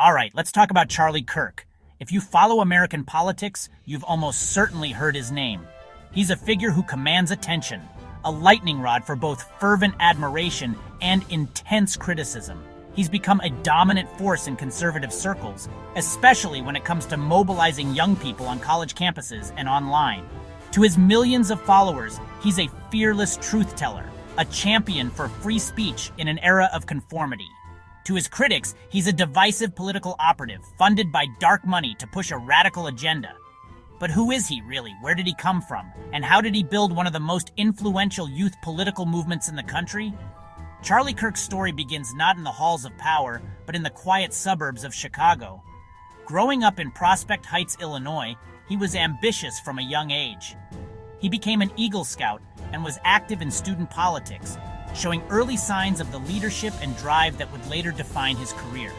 All right, let's talk about Charlie Kirk. If you follow American politics, you've almost certainly heard his name. He's a figure who commands attention, a lightning rod for both fervent admiration and intense criticism. He's become a dominant force in conservative circles, especially when it comes to mobilizing young people on college campuses and online. To his millions of followers, he's a fearless truth teller, a champion for free speech in an era of conformity. To his critics, he's a divisive political operative funded by dark money to push a radical agenda. But who is he really? Where did he come from? And how did he build one of the most influential youth political movements in the country? Charlie Kirk's story begins not in the halls of power, but in the quiet suburbs of Chicago. Growing up in Prospect Heights, Illinois, he was ambitious from a young age. He became an Eagle Scout and was active in student politics, showing early signs of the leadership and drive that would later define his career.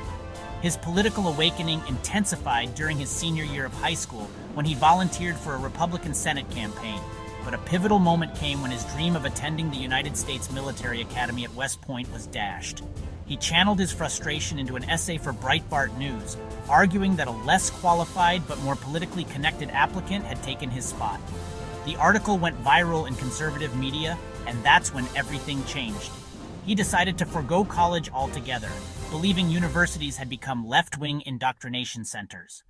His political awakening intensified during his senior year of high school when he volunteered for a Republican Senate campaign, but a pivotal moment came when his dream of attending the United States Military Academy at West Point was dashed. He channeled his frustration into an essay for Breitbart News, arguing that a less qualified but more politically connected applicant had taken his spot. The article went viral in conservative media, and that's when everything changed. He decided to forgo college altogether, believing universities had become left-wing indoctrination centers.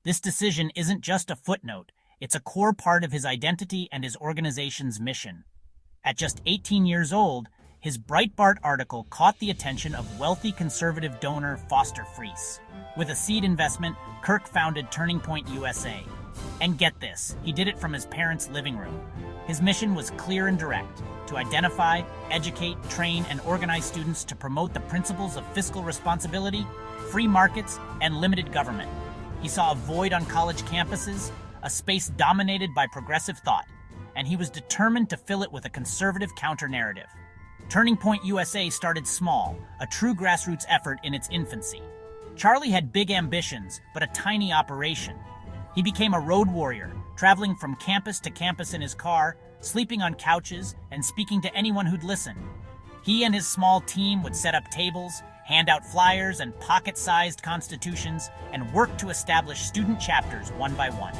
This decision isn't just a footnote, it's a core part of his identity and his organization's mission. At just 18 years old, his Breitbart article caught the attention of wealthy conservative donor Foster Friess. With a seed investment, Kirk founded Turning Point USA. And get this, he did it from his parents' living room. His mission was clear and direct: to identify, educate, train, and organize students to promote the principles of fiscal responsibility, free markets, and limited government. He saw a void on college campuses, a space dominated by progressive thought, and he was determined to fill it with a conservative counter-narrative. Turning Point USA started small, a true grassroots effort in its infancy. Charlie had big ambitions, but a tiny operation. He became a road warrior, traveling from campus to campus in his car, sleeping on couches, and speaking to anyone who'd listen. He and his small team would set up tables, hand out flyers and pocket-sized constitutions, and work to establish student chapters one by one.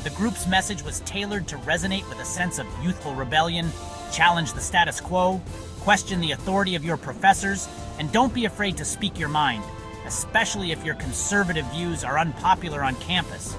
The group's message was tailored to resonate with a sense of youthful rebellion: challenge the status quo, question the authority of your professors, and don't be afraid to speak your mind, especially if your conservative views are unpopular on campus.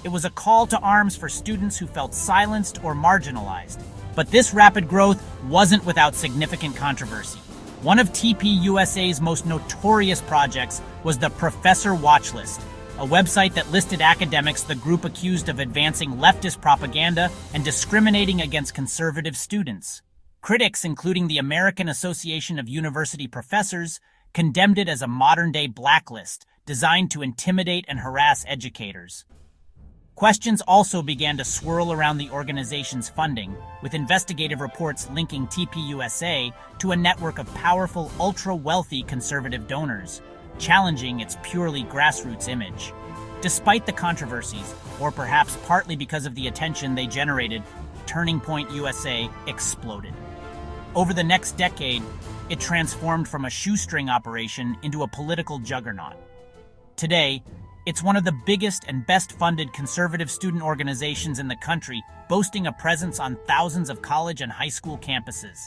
It was a call to arms for students who felt silenced or marginalized. But this rapid growth wasn't without significant controversy. One of TPUSA's most notorious projects was the Professor Watch List, a website that listed academics the group accused of advancing leftist propaganda and discriminating against conservative students. Critics, including the American Association of University Professors, condemned it as a modern-day blacklist designed to intimidate and harass educators. Questions also began to swirl around the organization's funding, with investigative reports linking TPUSA to a network of powerful, ultra-wealthy conservative donors, challenging its purely grassroots image. Despite the controversies, or perhaps partly because of the attention they generated, Turning Point USA exploded. Over the next decade, it transformed from a shoestring operation into a political juggernaut. Today, it's one of the biggest and best-funded conservative student organizations in the country, boasting a presence on thousands of college and high school campuses.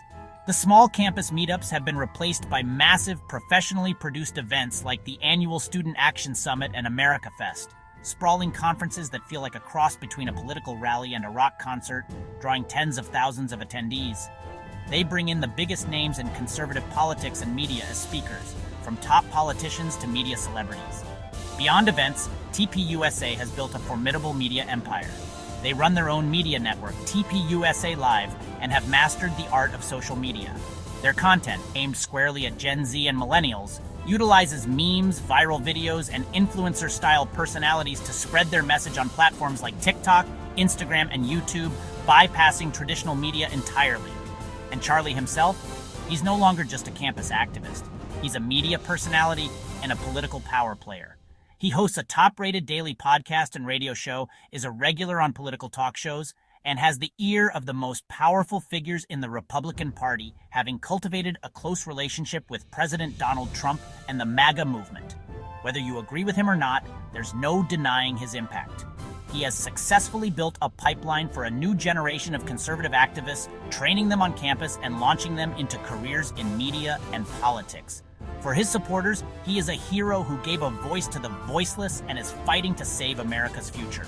The small campus meetups have been replaced by massive, professionally produced events like the annual Student Action Summit and America Fest, sprawling conferences that feel like a cross between a political rally and a rock concert, drawing tens of thousands of attendees. They bring in the biggest names in conservative politics and media as speakers, from top politicians to media celebrities. Beyond events, TPUSA has built a formidable media empire. They run their own media network, TPUSA Live, and have mastered the art of social media. Their content, aimed squarely at Gen Z and millennials, utilizes memes, viral videos, and influencer-style personalities to spread their message on platforms like TikTok, Instagram, and YouTube, bypassing traditional media entirely. And Charlie himself? He's no longer just a campus activist. He's a media personality and a political power player. He hosts a top-rated daily podcast and radio show, is a regular on political talk shows, and has the ear of the most powerful figures in the Republican Party, having cultivated a close relationship with President Donald Trump and the MAGA movement. Whether you agree with him or not, there's no denying his impact. He has successfully built a pipeline for a new generation of conservative activists, training them on campus and launching them into careers in media and politics. For his supporters, he is a hero who gave a voice to the voiceless and is fighting to save America's future.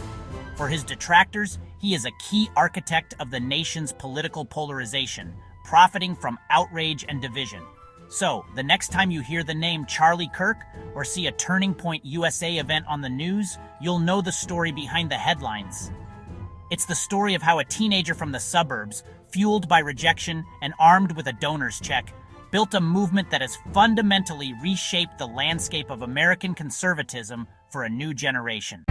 For his detractors, he is a key architect of the nation's political polarization, profiting from outrage and division. So, the next time you hear the name Charlie Kirk or see a Turning Point USA event on the news, you'll know the story behind the headlines. It's the story of how a teenager from the suburbs, fueled by rejection and armed with a donor's check, built a movement that has fundamentally reshaped the landscape of American conservatism for a new generation.